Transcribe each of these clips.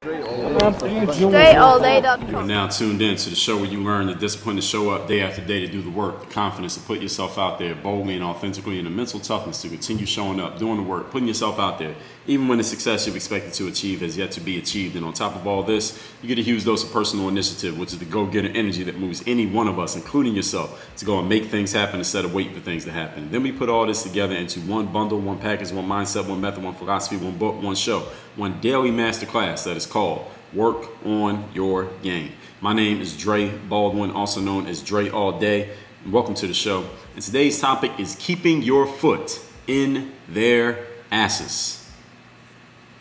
StrayAllDay.com. You are now tuned in to the show where you learn the discipline to show up day after day to do the work, the confidence to put yourself out there boldly and authentically, and the mental toughness to continue showing up, doing the work, putting yourself out there, even when the success you've expected to achieve has yet to be achieved. And on top of all this, you get a huge dose of personal initiative, which is the go-getter energy that moves any one of us, including yourself, to go and make things happen instead of waiting for things to happen. Then we put all this together into one bundle, one package, one mindset, one method, one philosophy, one book, one show, one daily masterclass that is called Work on Your Game. My name is Dre Baldwin, also known as Dre All Day, and welcome to the show. And today's topic is keeping your foot in their asses.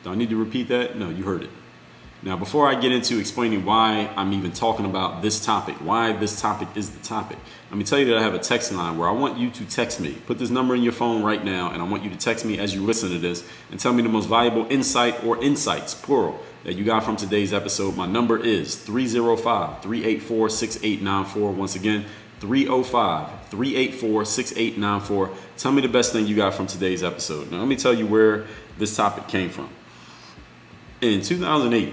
Do I need to repeat that? No, you heard it. Now, before I get into explaining why I'm even talking about this topic, why this topic is the topic, let me tell you that I have a text line where I want you to text me. Put this number in your phone right now, and I want you to text me as you listen to this and tell me the most valuable insight or insights, plural, that you got from today's episode. My number is 305-384-6894. Once again, 305-384-6894. Tell me the best thing you got from today's episode. Now, let me tell you where this topic came from. In 2008,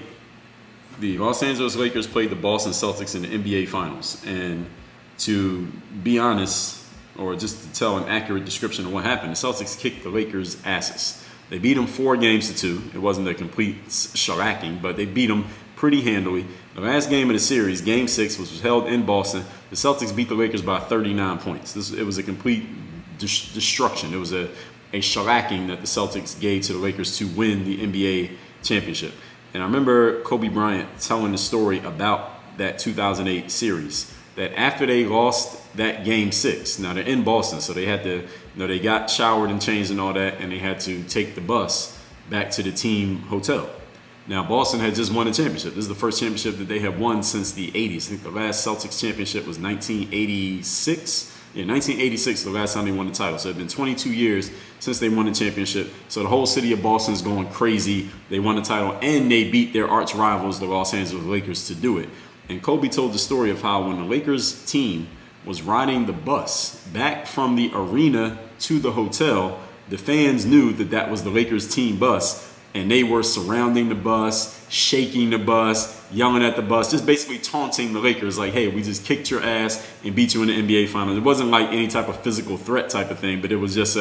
the Los Angeles Lakers played the Boston Celtics in the NBA Finals. And to be honest, or just to tell an accurate description of what happened, the Celtics kicked the Lakers' asses. They beat them 4-2. It wasn't a complete shellacking, but they beat them pretty handily. The last game of the series, Game 6, which was held in Boston, the Celtics beat the Lakers by 39 points. It was a complete destruction. It was a shellacking that the Celtics gave to the Lakers to win the NBA championship. And I remember Kobe Bryant telling the story about that 2008 series, that after they lost that Game 6, now they're in Boston, so they had to, they got showered and changed and all that, and they had to take the bus back to the team hotel. Now, Boston had just won a championship. This is the first championship that they have won since the 80s. I think the last Celtics championship was 1986. Yeah, 1986, the last time they won the title. So it's been 22 years since they won the championship. So the whole city of Boston is going crazy. They won the title, and they beat their arch rivals, the Los Angeles Lakers, to do it. And Kobe told the story of how when the Lakers team was riding the bus back from the arena to the hotel, the fans knew that that was the Lakers team bus, and they were surrounding the bus, shaking the bus, yelling at the bus, just basically taunting the Lakers like, hey, we just kicked your ass and beat you in the NBA Finals. It wasn't like any type of physical threat type of thing, but it was just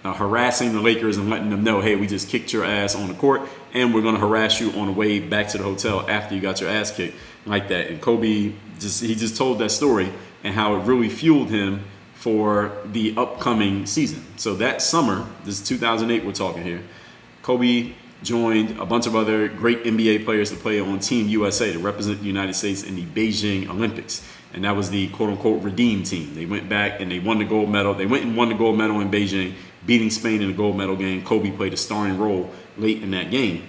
harassing the Lakers and letting them know, hey, we just kicked your ass on the court, and we're going to harass you on the way back to the hotel after you got your ass kicked like that. And Kobe, just told that story and how it really fueled him for the upcoming season. So that summer, this is 2008 we're talking here, Kobe joined a bunch of other great NBA players to play on Team USA to represent the United States in the Beijing Olympics. And that was the quote-unquote redeem team. They went back and they won the gold medal. They went and won the gold medal in Beijing, beating Spain in the gold medal game. Kobe played a starring role late in that game.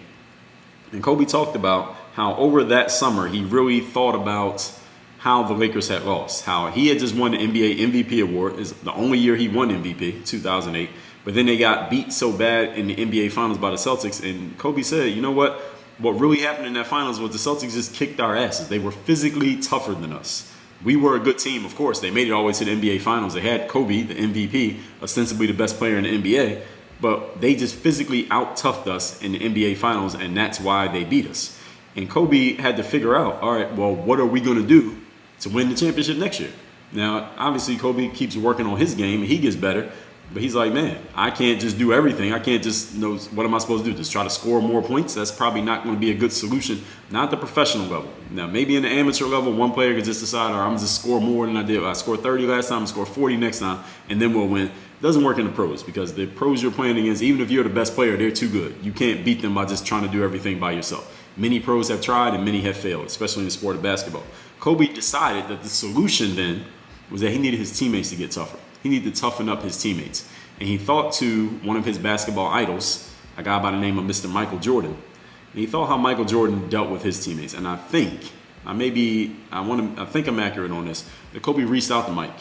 And Kobe talked about how over that summer he really thought about how the Lakers had lost. How he had just won the NBA MVP award. Is the only year he won MVP, 2008. But then they got beat so bad in the NBA Finals by the Celtics. And Kobe said, you know what? What really happened in that finals was the Celtics just kicked our asses. They were physically tougher than us. We were a good team, of course. They made it all the way to the NBA Finals. They had Kobe, the MVP, ostensibly the best player in the NBA. But they just physically out-toughed us in the NBA Finals, and that's why they beat us. And Kobe had to figure out, all right, well, what are we going to do to win the championship next year? Now, obviously, Kobe keeps working on his game, and he gets better. But he's like, man, I can't just do everything. I can't just what am I supposed to do? Just try to score more points? That's probably not going to be a good solution. Not at the professional level. Now, maybe in the amateur level, one player could just decide, all right, I'm going to just score more than I did. I scored 30 last time, I'm going to score 40 next time, and then we'll win. It doesn't work in the pros because the pros you're playing against, even if you're the best player, they're too good. You can't beat them by just trying to do everything by yourself. Many pros have tried and many have failed, especially in the sport of basketball. Kobe decided that the solution then was that he needed his teammates to get tougher. He needed to toughen up his teammates. And he thought to one of his basketball idols, a guy by the name of Mr. Michael Jordan. And he thought how Michael Jordan dealt with his teammates. And I think I'm accurate on this, that Kobe reached out to Mike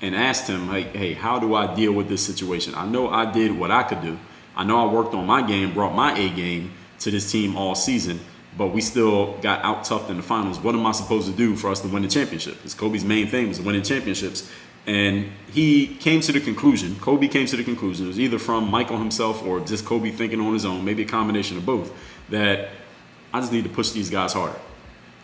and asked him, hey, how do I deal with this situation? I know I did what I could do. I know I worked on my game, brought my A game to this team all season, but we still got out-toughed in the finals. What am I supposed to do for us to win the championship? Because Kobe's main thing was winning championships. And Kobe came to the conclusion, it was either from Michael himself or just Kobe thinking on his own, maybe a combination of both, that I just need to push these guys harder.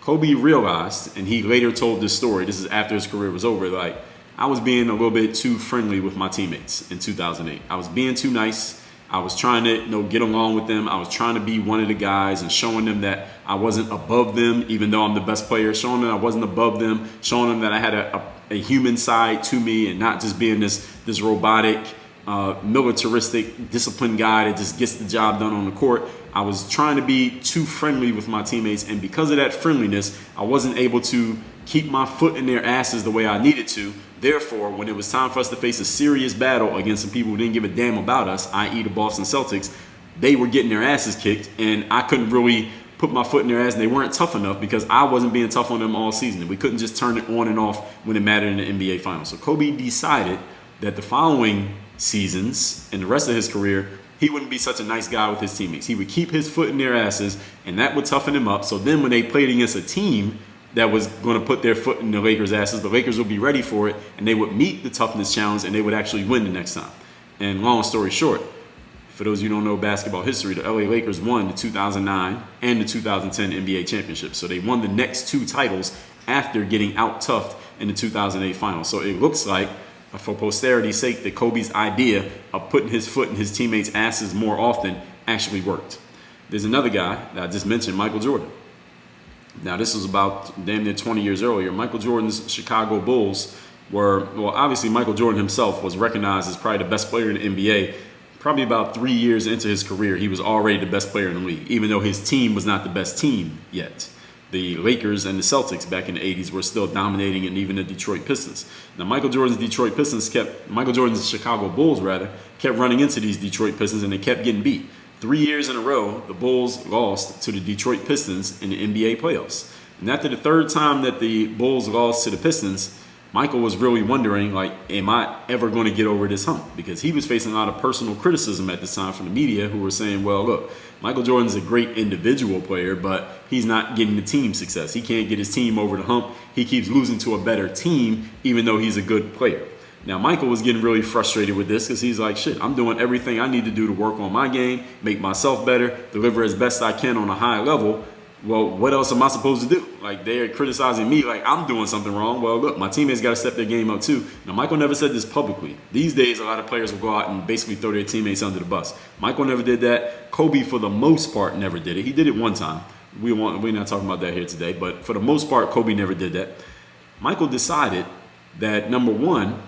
Kobe realized, and he later told this story, this is after his career was over, like, I was being a little bit too friendly with my teammates in 2008. I was being too nice. I was trying to, get along with them. I was trying to be one of the guys and showing them that I wasn't above them, even though I'm the best player, showing them I wasn't above them, showing them that I had a human side to me and not just being this robotic, militaristic, disciplined guy that just gets the job done on the court. I was trying to be too friendly with my teammates, and because of that friendliness, I wasn't able to keep my foot in their asses the way I needed to. Therefore, when it was time for us to face a serious battle against some people who didn't give a damn about us, i.e. the Boston Celtics, they were getting their asses kicked, and I couldn't really put my foot in their ass, and they weren't tough enough because I wasn't being tough on them all season. We couldn't just turn it on and off when it mattered in the NBA Finals. So Kobe decided that the following seasons and the rest of his career, he wouldn't be such a nice guy with his teammates. He would keep his foot in their asses, and that would toughen him up. So then when they played against a team that was going to put their foot in the Lakers' asses, the Lakers would be ready for it, and they would meet the toughness challenge, and they would actually win the next time. And long story short, for those of you who don't know basketball history, the LA Lakers won the 2009 and the 2010 NBA championships. So they won the next two titles after getting out-toughed in the 2008 finals. So it looks like, for posterity's sake, that Kobe's idea of putting his foot in his teammates' asses more often actually worked. There's another guy that I just mentioned, Michael Jordan. Now, this was about damn near 20 years earlier. Michael Jordan's Chicago Bulls were, well, obviously Michael Jordan himself was recognized as probably the best player in the NBA. Probably about 3 years into his career, he was already the best player in the league, even though his team was not the best team yet. The Lakers and the Celtics back in the 80s were still dominating, and even the Detroit Pistons. Now, Michael Jordan's Chicago Bulls kept running into these Detroit Pistons, and they kept getting beat. 3 years in a row, the Bulls lost to the Detroit Pistons in the NBA playoffs. And after the third time that the Bulls lost to the Pistons, Michael was really wondering, like, am I ever going to get over this hump? Because he was facing a lot of personal criticism at this time from the media who were saying, well, look, Michael Jordan's a great individual player, but he's not getting the team success. He can't get his team over the hump. He keeps losing to a better team, even though he's a good player. Now, Michael was getting really frustrated with this because he's like, shit, I'm doing everything I need to do to work on my game, make myself better, deliver as best I can on a high level. Well, what else am I supposed to do? Like, they're criticizing me like I'm doing something wrong. Well, look, my teammates got to step their game up too. Now, Michael never said this publicly. These days, a lot of players will go out and basically throw their teammates under the bus. Michael never did that. Kobe, for the most part, never did it. He did it one time. We're not talking about that here today, but for the most part, Kobe never did that. Michael decided that, number one,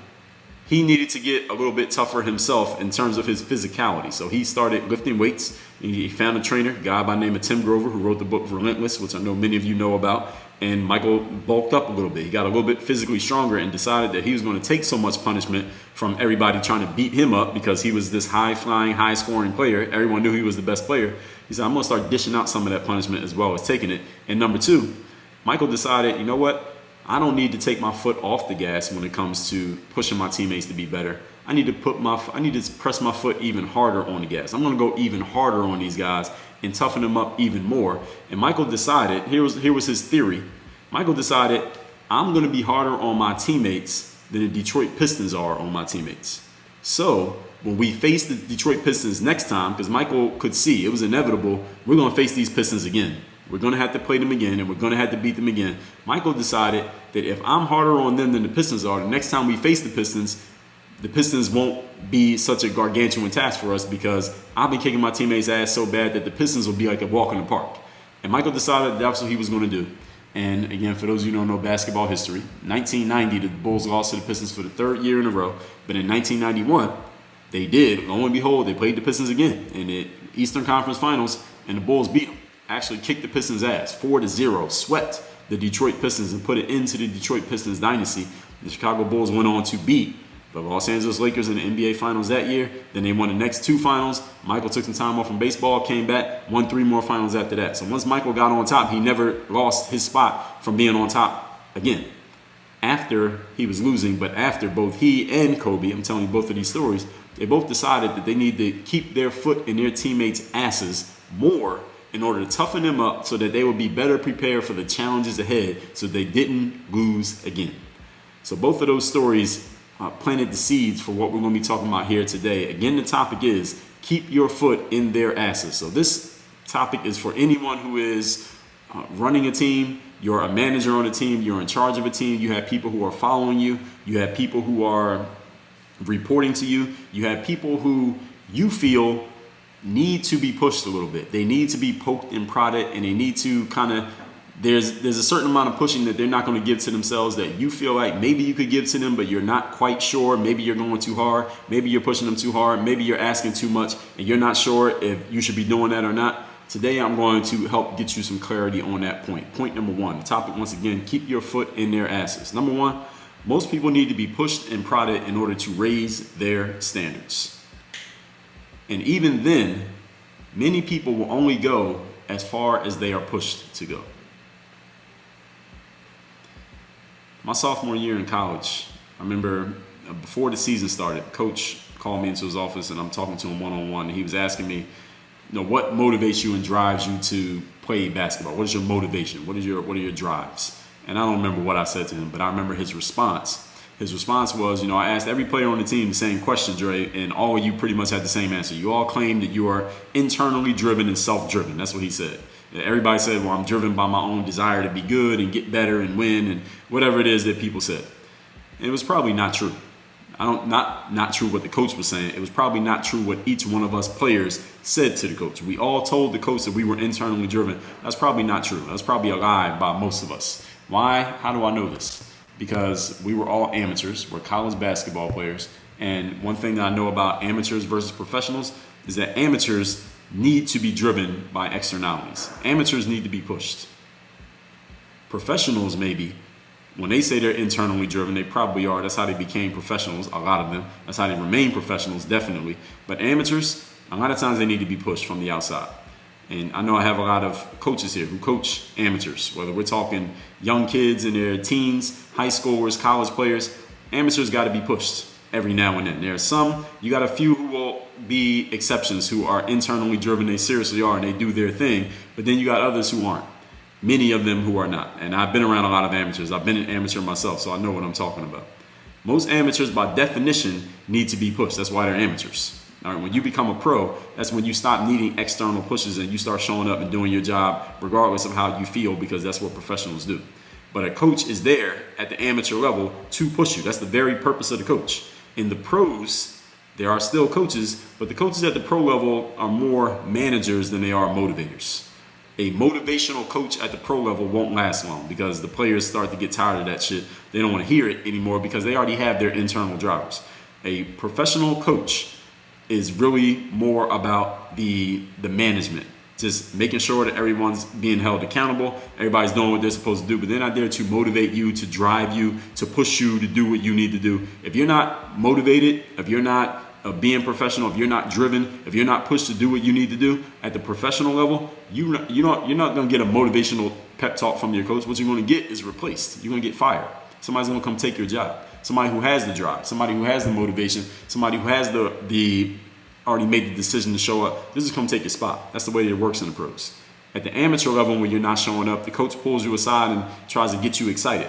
he needed to get a little bit tougher himself in terms of his physicality. So he started lifting weights. He found a trainer, a guy by the name of Tim Grover, who wrote the book Relentless, which I know many of you know about. And Michael bulked up a little bit. He got a little bit physically stronger and decided that he was going to take so much punishment from everybody trying to beat him up because he was this high-flying, high-scoring player. Everyone knew he was the best player. He said, I'm going to start dishing out some of that punishment as well as taking it. And number two, Michael decided, you know what? I don't need to take my foot off the gas when it comes to pushing my teammates to be better. I need to press my foot even harder on the gas. I'm going to go even harder on these guys and toughen them up even more. And Michael decided, here was his theory. Michael decided, I'm going to be harder on my teammates than the Detroit Pistons are on my teammates. So when we face the Detroit Pistons next time, because Michael could see it was inevitable, we're going to face these Pistons again. We're going to have to play them again, and we're going to have to beat them again. Michael decided that if I'm harder on them than the Pistons are, the next time we face the Pistons won't be such a gargantuan task for us because I've been kicking my teammates' ass so bad that the Pistons will be like a walk in the park. And Michael decided that's what he was going to do. And again, for those of you who don't know basketball history, 1990, the Bulls lost to the Pistons for the third year in a row. But in 1991, they did. Lo and behold, they played the Pistons again in the Eastern Conference Finals, and the Bulls beat them. Actually kicked the Pistons' ass 4-0, swept the Detroit Pistons and put it into the Detroit Pistons dynasty. The Chicago Bulls went on to beat the Los Angeles Lakers in the NBA Finals that year. Then they won the next two finals. Michael took some time off from baseball, came back, won 3 more finals after that. So once Michael got on top, he never lost his spot from being on top again. After he was losing, but after both he and Kobe, I'm telling you both of these stories, they both decided that they need to keep their foot in their teammates' asses more in order to toughen them up so that they would be better prepared for the challenges ahead so they didn't lose again. So both of those stories planted the seeds for what we're going to be talking about here today. Again, the topic is keep your foot in their asses. So this topic is for anyone who is running a team. You're a manager on a team. You're in charge of a team. You have people who are following you. You have people who are reporting to you. You have people who you feel need to be pushed a little bit. They need to be poked and prodded, and they need to kind of, there's a certain amount of pushing that they're not going to give to themselves that you feel like maybe you could give to them, but you're not quite sure. Maybe you're going too hard. Maybe you're pushing them too hard. Maybe you're asking too much, and you're not sure if you should be doing that or not. Today, I'm going to help get you some clarity on that point. Point number one, the topic, once again, keep your foot in their asses. Number one, most people need to be pushed and prodded in order to raise their standards. And even then, many people will only go as far as they are pushed to go. My sophomore year in college, I remember before the season started, coach called me into his office and I'm talking to him one-on-one, and he was asking me, what motivates you and drives you to play basketball? What is your motivation? What are your drives? And I don't remember what I said to him, but I remember his response. His response was, I asked every player on the team the same question, Dre, and all of you pretty much had the same answer. You all claim that you are internally driven and self-driven. That's what he said. Everybody said, well, I'm driven by my own desire to be good and get better and win and whatever it is that people said. And it was probably not true. Not true what the coach was saying. It was probably not true what each one of us players said to the coach. We all told the coach that we were internally driven. That's probably not true. That's probably a lie by most of us. Why? How do I know this? Because we were all amateurs. We're college basketball players. And one thing that I know about amateurs versus professionals is that amateurs need to be driven by externalities. Amateurs need to be pushed. Professionals, maybe, when they say they're internally driven, they probably are. That's how they became professionals, a lot of them. That's how they remain professionals, definitely. But amateurs, a lot of times they need to be pushed from the outside. And I know I have a lot of coaches here who coach amateurs, whether we're talking young kids in their teens, high schoolers, college players. Amateurs got to be pushed every now and then. There are some, you got a few who will be exceptions, who are internally driven. They seriously are, and they do their thing. But then you got others who aren't. Many of them who are not. And I've been around a lot of amateurs. I've been an amateur myself, so I know what I'm talking about. Most amateurs, by definition, need to be pushed. That's why they're amateurs. All right, when you become a pro, that's when you stop needing external pushes and you start showing up and doing your job regardless of how you feel, because that's what professionals do. But a coach is there at the amateur level to push you. That's the very purpose of the coach. In the pros, there are still coaches, but the coaches at the pro level are more managers than they are motivators. A motivational coach at the pro level won't last long because the players start to get tired of that shit. They don't want to hear it anymore because they already have their internal drivers. A professional coach is really more about the management, just making sure that everyone's being held accountable, everybody's doing what they're supposed to do, but they're not there to motivate you, to drive you, to push you to do what you need to do. If you're not motivated, if you're not being professional, if you're not driven, if you're not pushed to do what you need to do at the professional level, you're not going to get a motivational pep talk from your coach. What you're going to get is replaced. You're going to get fired. Somebody's going to come take your job. Somebody who has the drive, somebody who has the motivation, somebody who has the already made the decision to show up. This is come take your spot. That's the way it works in the pros. At the amateur level, when you're not showing up, the coach pulls you aside and tries to get you excited,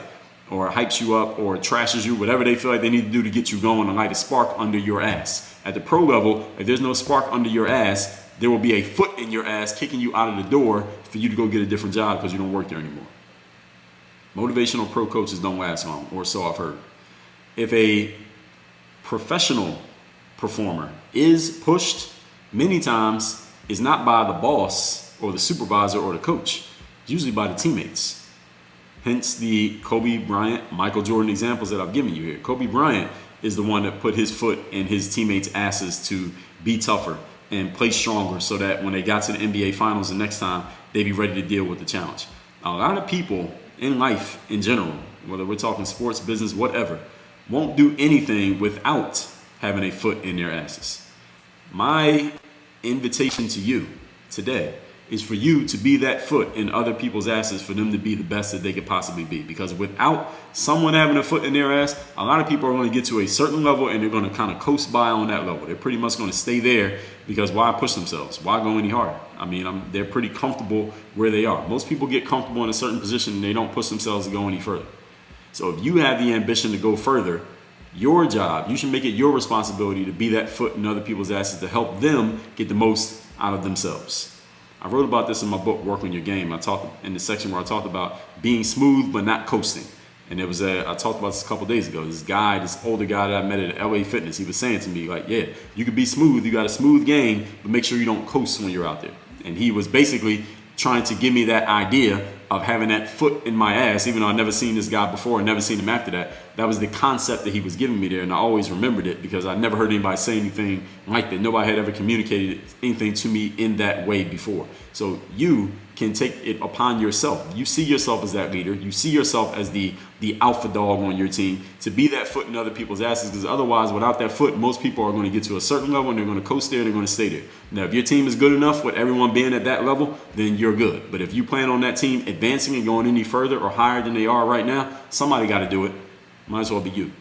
or hypes you up, or trashes you, whatever they feel like they need to do to get you going and light a spark under your ass. At the pro level, if there's no spark under your ass, there will be a foot in your ass kicking you out of the door for you to go get a different job because you don't work there anymore. Motivational pro coaches don't last long, or so I've heard. If a professional performer is pushed, many times it's not by the boss or the supervisor or the coach. It's usually by the teammates. Hence the Kobe Bryant, Michael Jordan examples that I've given you here. Kobe Bryant is the one that put his foot in his teammates' asses to be tougher and play stronger so that when they got to the NBA Finals the next time, they'd be ready to deal with the challenge. A lot of people in life in general, whether we're talking sports, business, whatever, won't do anything without having a foot in their asses. My invitation to you today is for you to be that foot in other people's asses, for them to be the best that they could possibly be. Because without someone having a foot in their ass, a lot of people are going to get to a certain level and they're going to kind of coast by on that level. They're pretty much going to stay there because why push themselves? Why go any harder? I mean, they're pretty comfortable where they are. Most people get comfortable in a certain position and they don't push themselves to go any further. So if you have the ambition to go further, your job, you should make it your responsibility to be that foot in other people's asses to help them get the most out of themselves. I wrote about this in my book, Work on Your Game. I talked in the section where I talked about being smooth but not coasting. And it was I talked about this a couple days ago. This older guy that I met at LA Fitness, he was saying to me, like, yeah, you could be smooth, you got a smooth game, but make sure you don't coast when you're out there. And he was basically trying to give me that idea of having that foot in my ass, even though I'd never seen this guy before and never seen him after that. That was the concept that he was giving me there, and I always remembered it because I never heard anybody say anything like that. Nobody had ever communicated anything to me in that way before. So you can take it upon yourself. You see yourself as that leader. You see yourself as the alpha dog on your team, to be that foot in other people's asses, because otherwise, without that foot, most people are going to get to a certain level and they're going to coast there and they're going to stay there. Now, if your team is good enough with everyone being at that level, then you're good. But if you plan on that team advancing and going any further or higher than they are right now, somebody got to do it. Might as well be you.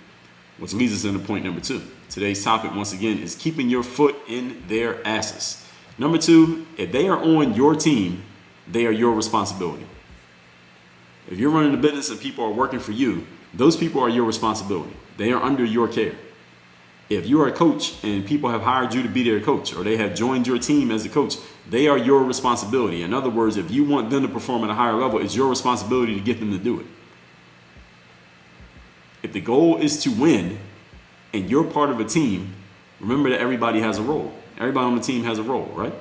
Which leads us into point number 2. Today's topic, once again, is keeping your foot in their asses. Number 2, if they are on your team, they are your responsibility. If you're running a business and people are working for you, those people are your responsibility. They are under your care. If you are a coach and people have hired you to be their coach, or they have joined your team as a coach, they are your responsibility. In other words, if you want them to perform at a higher level, it's your responsibility to get them to do it. If the goal is to win and you're part of a team, remember that everybody has a role. Everybody on the team has a role, right?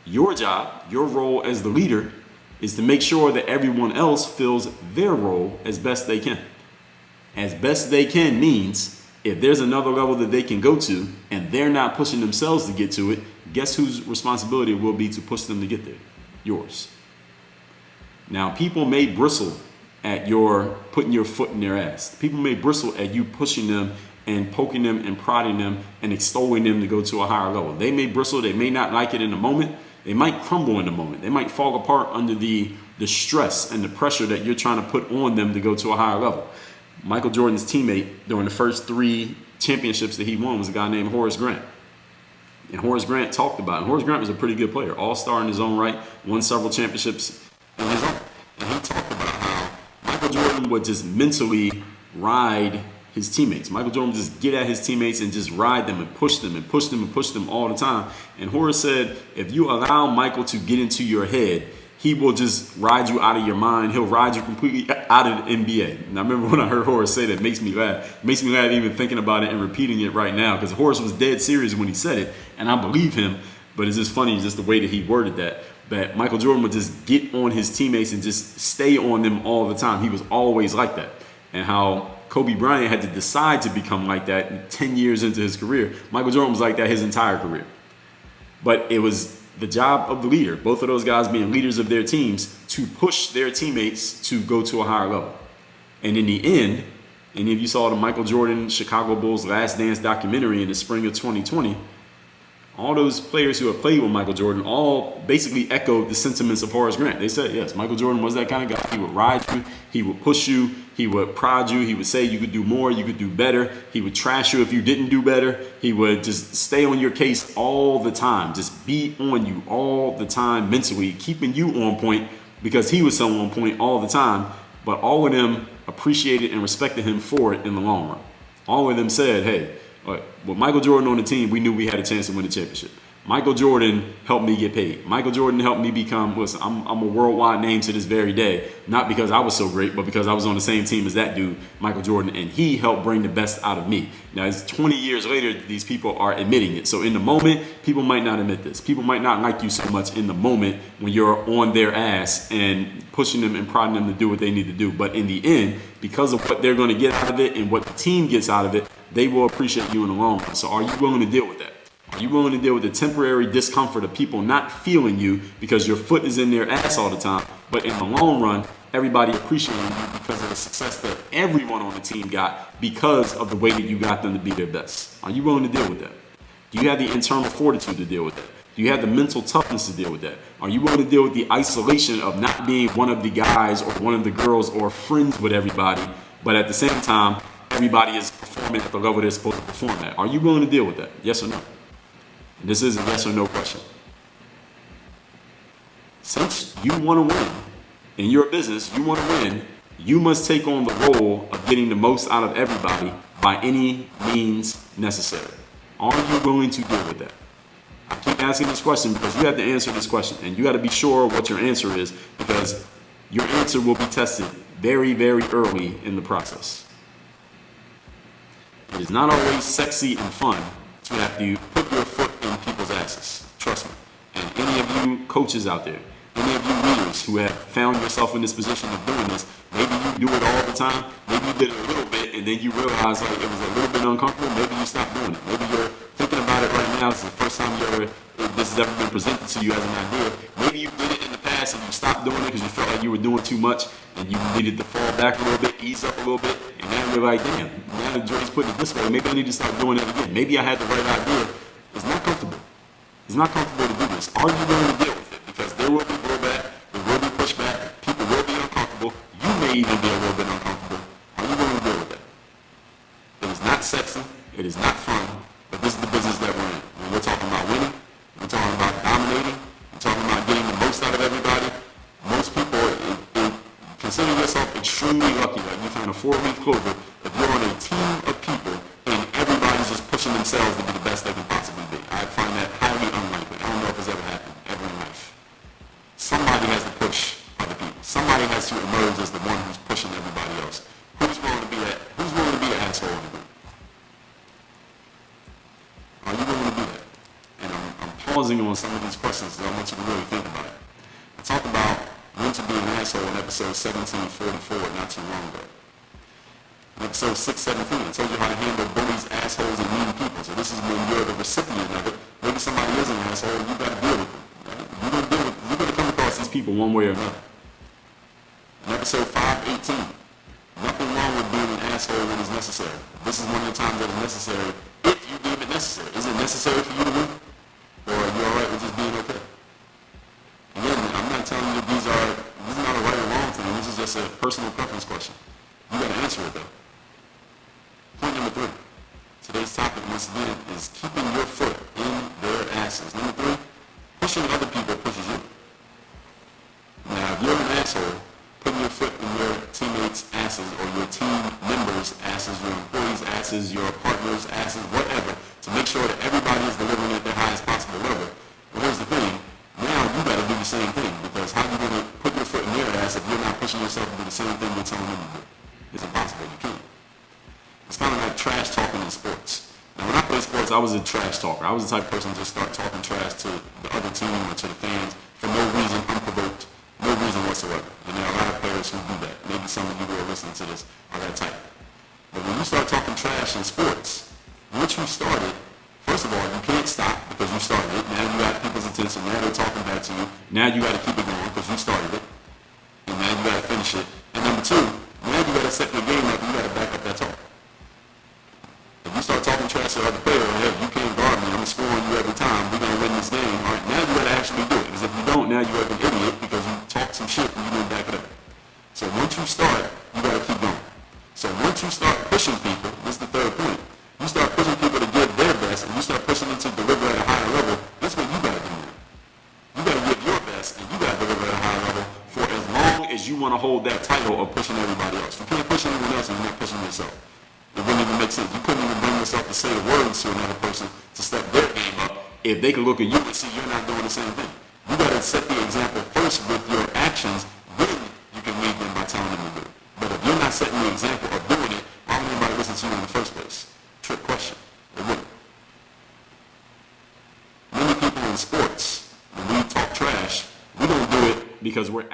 Your job, your role as the leader, is to make sure that everyone else fills their role as best they can. As best they can means if there's another level that they can go to and they're not pushing themselves to get to it, guess whose responsibility it will be to push them to get there? Yours. Now, people may bristle at your putting your foot in their ass. People may bristle at you pushing them and poking them and prodding them and extolling them to go to a higher level. They may bristle, they may not like it in the moment. They might crumble in the moment. They might fall apart under the stress and the pressure that you're trying to put on them to go to a higher level. Michael Jordan's teammate during the first 3 championships that he won was a guy named Horace Grant. And Horace Grant talked about it. Horace Grant was a pretty good player, all-star in his own right, won several championships on his own. And he talked about how Michael Jordan would just mentally ride his teammates. Michael Jordan would just get at his teammates and just ride them and push them and push them and push them all the time. And Horace said, if you allow Michael to get into your head, he will just ride you out of your mind. He'll ride you completely out of the NBA. And I remember when I heard Horace say that, it makes me laugh. It makes me laugh even thinking about it and repeating it right now, because Horace was dead serious when he said it, and I believe him, but it's just funny just the way that he worded that. But Michael Jordan would just get on his teammates and just stay on them all the time. He was always like that. And how Kobe Bryant had to decide to become like that 10 years into his career. Michael Jordan was like that his entire career. But it was the job of the leader, both of those guys being leaders of their teams, to push their teammates to go to a higher level. And in the end, any of you saw the Michael Jordan Chicago Bulls Last Dance documentary in the spring of 2020, all those players who have played with Michael Jordan all basically echoed the sentiments of Horace Grant. They said, yes, Michael Jordan was that kind of guy. He would ride you, he would push you, he would prod you, he would say you could do more, you could do better. He would trash you if you didn't do better. He would just stay on your case all the time, just be on you all the time mentally, keeping you on point because he was so on point all the time. But all of them appreciated and respected him for it in the long run. All of them said, hey, with Michael Jordan on the team, we knew we had a chance to win the championship. Michael Jordan helped me get paid. Michael Jordan helped me become, listen, I'm a worldwide name to this very day, not because I was so great, but because I was on the same team as that dude, Michael Jordan, and he helped bring the best out of me. Now, it's 20 years later, these people are admitting it. So in the moment, people might not admit this. People might not like you so much in the moment when you're on their ass and pushing them and prodding them to do what they need to do. But in the end, because of what they're going to get out of it and what the team gets out of it, they will appreciate you in the long run. So are you willing to deal with that? Are you willing to deal with the temporary discomfort of people not feeling you because your foot is in their ass all the time, but in the long run, everybody appreciating you because of the success that everyone on the team got because of the way that you got them to be their best? Are you willing to deal with that? Do you have the internal fortitude to deal with that? Do you have the mental toughness to deal with that? Are you willing to deal with the isolation of not being one of the guys or one of the girls or friends with everybody, but at the same time, everybody is performing at the level they're supposed to perform at? Are you willing to deal with that? Yes or no? This is a yes or no question. Since you want to win in your business, you want to win, you must take on the role of getting the most out of everybody by any means necessary. Are you willing to deal with that? I keep asking this question because you have to answer this question, and you got to be sure what your answer is, because your answer will be tested very, very early in the process. It is not always sexy and fun to have to put your foot in people's asses. Trust me. And any of you coaches out there, any of you leaders who have found yourself in this position of doing this, maybe you do it all the time, maybe you did it a little bit, and then you realize like it was a little bit uncomfortable, maybe you stopped doing it. Maybe you're thinking about it right now, it's the first time this has ever been presented to you as an idea. Maybe you did it in the past and you stopped doing it because you felt like you were doing too much and you needed to fall back a little bit, ease up a little bit, and now you're like, damn, now that Dre's putting it this way, maybe I need to start doing it again. Maybe I had the right idea. It's not comfortable. It's not comfortable to do this. Are you willing to deal with it? Because there will be blowback, there will be pushback, people will be uncomfortable, you may even be a little bit uncomfortable. Are you willing to deal with that? It is not sexy, it is not fun, but this is the business that we're in. When we're talking about winning, we're talking about dominating, we're talking about getting the most out of everybody. Most people consider yourself extremely lucky that you found a 4-leaf clover if you're on a team of people and everybody's just pushing themselves to be the best they can possibly be. I find that highly unlikely. I don't know if it's ever happened ever in life. Somebody has to push other people. Somebody has to emerge as the one who's pushing everybody else. Who's willing to be that? Who's willing to be the asshole in the group? Are you willing to do that? And I'm pausing on some of these questions because I want you to really think about it. I talked about when to be an asshole in episode 1744 not too long ago. In episode 617, I told you how to handle bullies, assholes, and mean people. So this is when you're the recipient of it. Maybe somebody is an asshole and you got to deal with them. Right? You're going to come across these people one way or another. In episode 518, nothing wrong with being an asshole when it's necessary. This is one of the times that it's necessary if you deem it necessary. Is it necessary for you to win? Or are you alright with just being okay? Again, I'm not telling you this is not a right or wrong thing. This is just a personal preference question. You got to answer it though. Point number 3. Today's topic once again is keeping your foot in their asses. Number 3, pushing other people pushes you. Now, if you're an asshole, putting your foot in your teammates' asses or your team members' asses, your employees' asses, your partners' asses, whatever, to make sure that everybody is delivering at their highest possible level. Well, here's the thing. Now you got to do the same thing, because how are you going to put your foot in their ass if you're not pushing yourself to do the same thing you're telling them to do? It's impossible. You can't. It's kind of like trash talking in sports. Now, when I played sports, I was a trash talker. I was the type of person to just start talking trash to the other team or to the fans for no reason, unprovoked, no reason whatsoever. And there are a lot of players who do that. Maybe some of you who are listening to this are that type. But when you start talking trash in sports, once you started, first of all, you can't stop because you started it. Now you got people's attention. Now they're talking back to you. Now you got to keep it going because you started it. And now you got to finish it. And number 2, now you got to set your game up and you got to back up that talk. If you start talking trash to other players, hey, you can't guard me, I'm scoring you every time, we're going to win this game. All right, now you got to actually do it. Because if you don't, now you're an idiot because you talk some shit and you didn't back it up. So once you start, you got to keep going. So once you start pushing people, this is the 3rd point, you start pushing people to give their best and you start pushing them to deliver at a higher level, that's what you got to do now. You got to give your best and you got to deliver at a higher level for as long as you want to hold that title of pushing everybody else. You can't push anyone else and you're not pushing yourself. It wouldn't even make sense. You couldn't even bring yourself to say the words to another person to step their game up if they could look at you and see you're not doing the same thing. You got to set the example first with your actions, then you can lead them by telling them to do it. But if you're not setting the example of doing it, why would anybody listen to you in the first place? Trick question. They wouldn't. Many people in sports, when we talk trash, we don't do it because we're